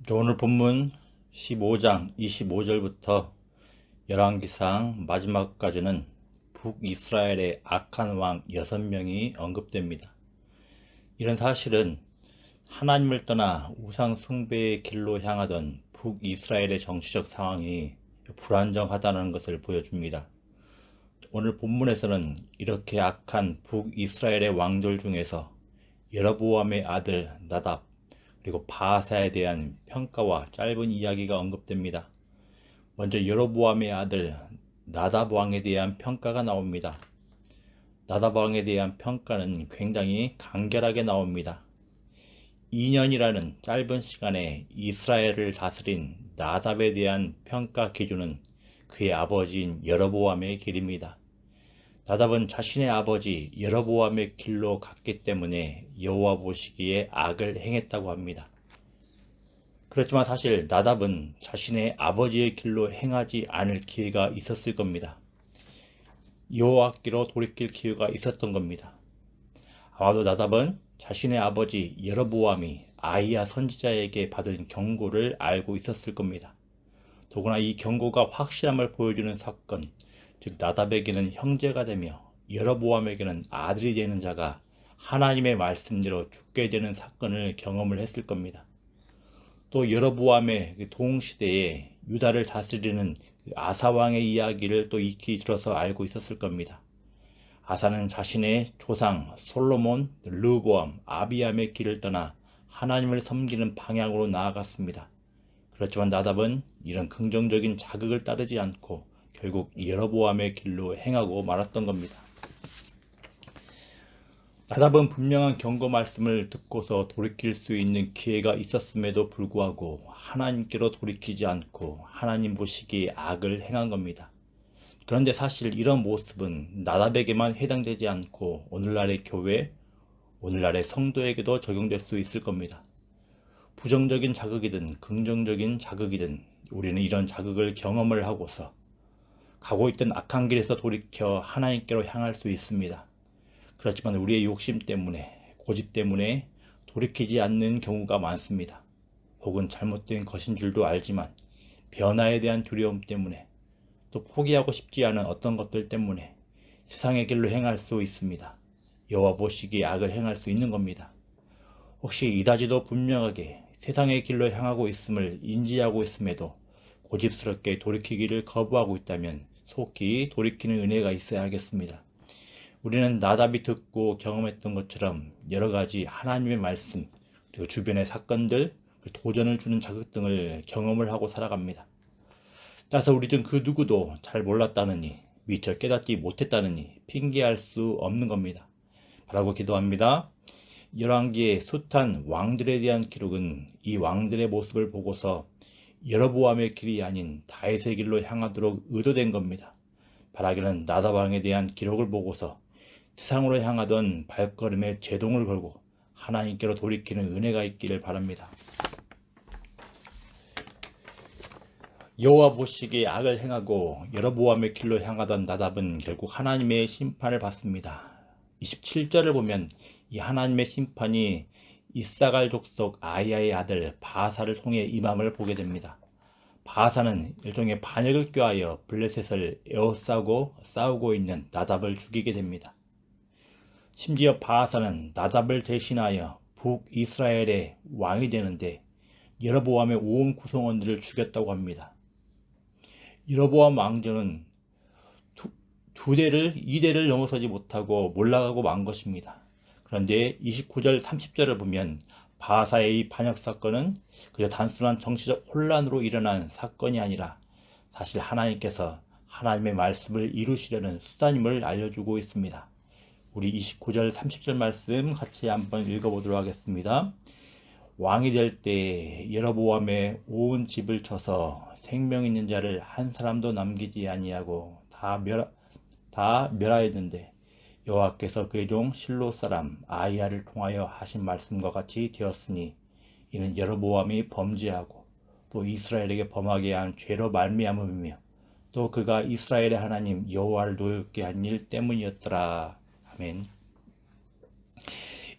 오늘 본문 15장 25절부터 열왕기상 마지막까지는 북이스라엘의 악한 왕 6명이 언급됩니다. 이런 사실은 하나님을 떠나 우상 숭배의 길로 향하던 북이스라엘의 정치적 상황이 불안정하다는 것을 보여줍니다. 오늘 본문에서는 이렇게 악한 북이스라엘의 왕들 중에서 여로보암의 아들 나답 그리고 바하사에 대한 평가와 짧은 이야기가 언급됩니다. 먼저 여로보암의 아들 나답 왕에 대한 평가가 나옵니다. 나답 왕에 대한 평가는 굉장히 간결하게 나옵니다. 2년이라는 짧은 시간에 이스라엘을 다스린 나답에 대한 평가 기준은 그의 아버지인 여로보암의 길입니다. 나답은 자신의 아버지 여로보암의 길로 갔기 때문에 여호와 보시기에 악을 행했다고 합니다. 그렇지만 사실 나답은 자신의 아버지의 길로 행하지 않을 기회가 있었을 겁니다. 여호와께로 돌이킬 기회가 있었던 겁니다. 아마도 나답은 자신의 아버지 여로보암이 아히야 선지자에게 받은 경고를 알고 있었을 겁니다. 더구나 이 경고가 확실함을 보여주는 사건, 즉 나답에게는 형제가 되며 여로보암에게는 아들이 되는 자가 하나님의 말씀대로 죽게 되는 사건을 경험을 했을 겁니다. 또 여로보암의 동시대에 유다를 다스리는 아사 왕의 이야기를 또 익히 들어서 알고 있었을 겁니다. 아사는 자신의 조상 솔로몬, 르호보암, 아비암의 길을 떠나 하나님을 섬기는 방향으로 나아갔습니다. 그렇지만 나답은 이런 긍정적인 자극을 따르지 않고 결국 여로보암의 길로 행하고 말았던 겁니다. 나답은 분명한 경고 말씀을 듣고서 돌이킬 수 있는 기회가 있었음에도 불구하고 하나님께로 돌이키지 않고 하나님 보시기에 악을 행한 겁니다. 그런데 사실 이런 모습은 나답에게만 해당되지 않고 오늘날의 교회, 오늘날의 성도에게도 적용될 수 있을 겁니다. 부정적인 자극이든 긍정적인 자극이든 우리는 이런 자극을 경험을 하고서 가고 있던 악한 길에서 돌이켜 하나님께로 향할 수 있습니다. 그렇지만 우리의 욕심 때문에, 고집 때문에 돌이키지 않는 경우가 많습니다. 혹은 잘못된 것인 줄도 알지만 변화에 대한 두려움 때문에 또 포기하고 싶지 않은 어떤 것들 때문에 세상의 길로 행할 수 있습니다. 여호와 보시기에 악을 행할 수 있는 겁니다. 혹시 이다지도 분명하게 세상의 길로 향하고 있음을 인지하고 있음에도 고집스럽게 돌이키기를 거부하고 있다면 속히 돌이키는 은혜가 있어야 하겠습니다. 우리는 나답이 듣고 경험했던 것처럼 여러 가지 하나님의 말씀, 그리고 주변의 사건들, 도전을 주는 자극 등을 경험을 하고 살아갑니다. 따라서 우리 중 그 누구도 잘 몰랐다느니, 미처 깨닫지 못했다느니 핑계할 수 없는 겁니다. 바라고 기도합니다. 열왕기의 숱한 왕들에 대한 기록은 이 왕들의 모습을 보고서 여로보암의 길이 아닌 다윗의 길로 향하도록 의도된 겁니다. 바라기는 나답 왕에 대한 기록을 보고서 세상으로 향하던 발걸음에 제동을 걸고 하나님께로 돌이키는 은혜가 있기를 바랍니다. 여호와 보시기에 악을 행하고 여로보암의 길로 향하던 나답은 결국 하나님의 심판을 받습니다. 27절을 보면 이 하나님의 심판이 이사갈 족속 아히야의 아들 바하사를 통해 임함을 보게 됩니다. 바하사는 일종의 반역을 꾀하여 블레셋을 에워싸고 싸우고 있는 나답을 죽이게 됩니다. 심지어 바하사는 나답을 대신하여 북이스라엘의 왕이 되는데 여로보암의 온 구성원들을 죽였다고 합니다. 여로보암 왕조는 이 대를 넘어서지 못하고 몰락하고 만 것입니다. 그런데 29절 30절을 보면 바하사의 이 반역 사건은 그저 단순한 정치적 혼란으로 일어난 사건이 아니라 사실 하나님께서 하나님의 말씀을 이루시려는 수단임을 알려주고 있습니다. 우리 29절 30절 말씀 같이 한번 읽어보도록 하겠습니다. 왕이 될 때 여로보암의 온 집을 쳐서 생명 있는 자를 한 사람도 남기지 아니하고 다 멸하였는데 여호와께서 그의 종 실로 사람 아히야를 통하여 하신 말씀과 같이 되었으니 이는 여로보암이 범죄하고 또 이스라엘에게 범하게 한 죄로 말미암음이며 또 그가 이스라엘의 하나님 여호와를 노엽게 한 일 때문이었더라. 아멘.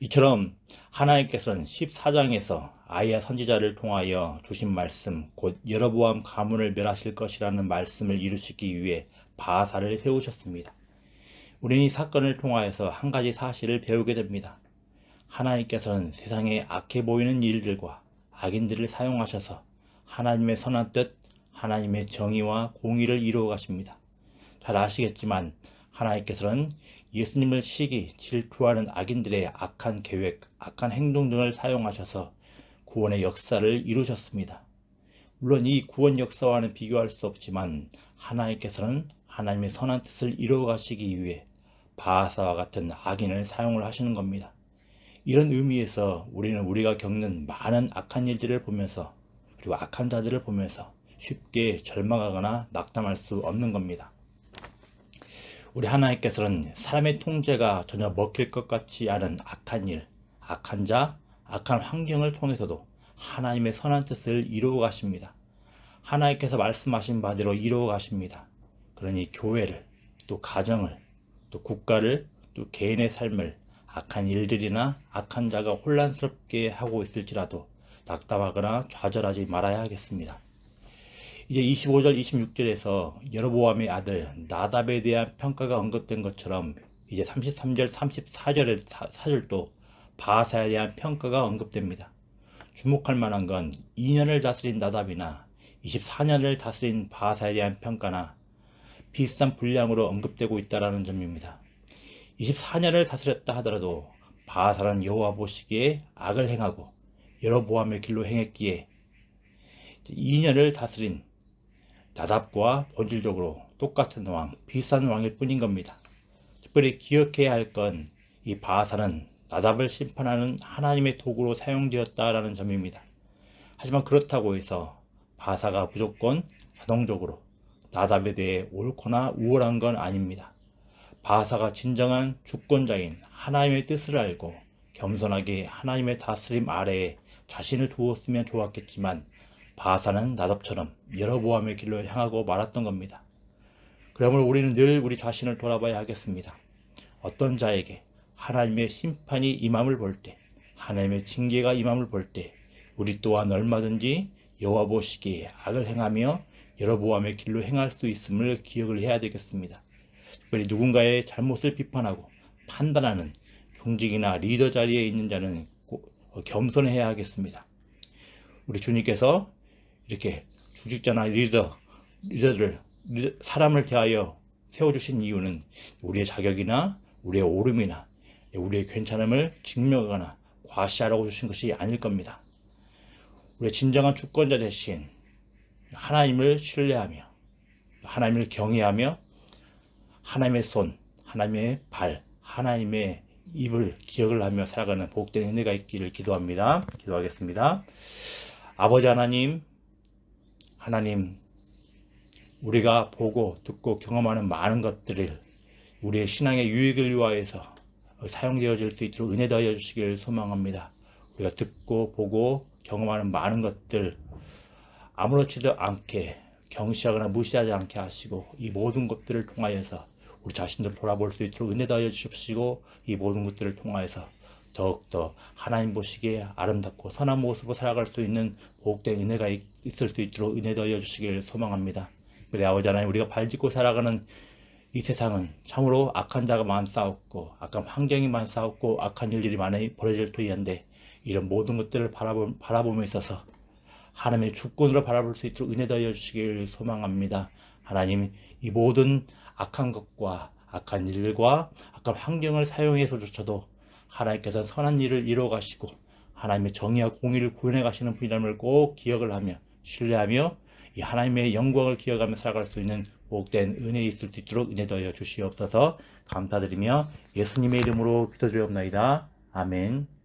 이처럼 하나님께서는 14장에서 아이야 선지자를 통하여 주신 말씀, 곧 여로보암 가문을 멸하실 것이라는 말씀을 이루시기 위해 바하사를 세우셨습니다. 우리는 이 사건을 통하여서 한 가지 사실을 배우게 됩니다. 하나님께서는 세상에 악해 보이는 일들과 악인들을 사용하셔서 하나님의 선한 뜻, 하나님의 정의와 공의를 이루어 가십니다. 잘 아시겠지만 하나님께서는 예수님을 시기, 질투하는 악인들의 악한 계획, 악한 행동 등을 사용하셔서 구원의 역사를 이루셨습니다. 물론 이 구원 역사와는 비교할 수 없지만 하나님께서는 하나님의 선한 뜻을 이루어 가시기 위해 바하사와 같은 악인을 사용을 하시는 겁니다. 이런 의미에서 우리는 우리가 겪는 많은 악한 일들을 보면서 그리고 악한 자들을 보면서 쉽게 절망하거나 낙담할 수 없는 겁니다. 우리 하나님께서는 사람의 통제가 전혀 먹힐 것 같지 않은 악한 일, 악한 자, 악한 환경을 통해서도 하나님의 선한 뜻을 이루어 가십니다. 하나님께서 말씀하신 바대로 이루어 가십니다. 그러니 교회를, 또 가정을, 또 국가를, 또 개인의 삶을 악한 일들이나 악한 자가 혼란스럽게 하고 있을지라도 낙담하거나 좌절하지 말아야 하겠습니다. 이제 25절, 26절에서 여로보암의 아들 나답에 대한 평가가 언급된 것처럼 이제 33절, 34절의 사절도 바하사에 대한 평가가 언급됩니다. 주목할 만한 건 2년을 다스린 나답이나 24년을 다스린 바하사에 대한 평가나 비슷한 분량으로 언급되고 있다는 점입니다. 24년을 다스렸다 하더라도 바하사는 여호와 보시기에 악을 행하고 여로보암의 길로 행했기에 2년을 다스린 나답과 본질적으로 똑같은 왕, 비슷한 왕일 뿐인 겁니다. 특별히 기억해야 할 건 이 바하사는 나답을 심판하는 하나님의 도구로 사용되었다라는 점입니다. 하지만 그렇다고 해서 바하사가 무조건 자동적으로 나답에 대해 옳거나 우월한 건 아닙니다. 바하사가 진정한 주권자인 하나님의 뜻을 알고 겸손하게 하나님의 다스림 아래에 자신을 두었으면 좋았겠지만 바하사는 나답처럼 여로보암의 길로 향하고 말았던 겁니다. 그러므로 우리는 늘 우리 자신을 돌아봐야 하겠습니다. 어떤 자에게 하나님의 심판이 임함을 볼 때, 하나님의 징계가 임함을 볼 때 우리 또한 얼마든지 여호와 보시기에 악을 행하며 여로보암의 길로 행할 수 있음을 기억을 해야 되겠습니다. 특별히 누군가의 잘못을 비판하고 판단하는 종직이나 리더 자리에 있는 자는 꼭 겸손해야 하겠습니다. 우리 주님께서 이렇게 중직자나 리더들을 사람을 대하여 세워주신 이유는 우리의 자격이나 우리의 오름이나 우리의 괜찮음을 증명하거나 과시하라고 주신 것이 아닐 겁니다. 우리의 진정한 주권자 대신 하나님을 신뢰하며 하나님을 경외하며 하나님의 손, 하나님의 발, 하나님의 입을 기억을 하며 살아가는 복된 은혜가 있기를 기도합니다. 기도하겠습니다. 아버지 하나님, 우리가 보고 듣고 경험하는 많은 것들을 우리의 신앙의 유익을 위하여서 사용되어질 수 있도록 은혜 더하여 주시기를 소망합니다. 우리가 듣고 보고 경험하는 많은 것들 아무렇지도 않게 경시하거나 무시하지 않게 하시고 이 모든 것들을 통하여서 우리 자신들을 돌아볼 수 있도록 은혜 더하여 주십시고 이 모든 것들을 통하여서 더욱더 하나님 보시기에 아름답고 선한 모습으로 살아갈 수 있는 복된 은혜가 있을 수 있도록 은혜 더하여 주시기를 소망합니다. 그래 아버지 하나님, 우리가 발짓고 살아가는 이 세상은 참으로 악한 자가 많사옵고 악한 환경이 많사옵고 악한 일들이 많이 벌어질 터이한데 이런 모든 것들을 바라봄에 있어서 하나님의 주권으로 바라볼 수 있도록 은혜 더하여 주시기를 소망합니다. 하나님, 이 모든 악한 것과 악한 일과 악한 환경을 사용해서조차도 하나님께서 선한 일을 이루어 가시고 하나님의 정의와 공의를 구현해 가시는 분이라는 걸 꼭 기억을 하며 신뢰하며 이 하나님의 영광을 기억하며 살아갈 수 있는 복된 은혜 있을 수 있도록 은혜 더하여 주시옵소서. 감사드리며 예수님의 이름으로 기도드리옵나이다. 아멘.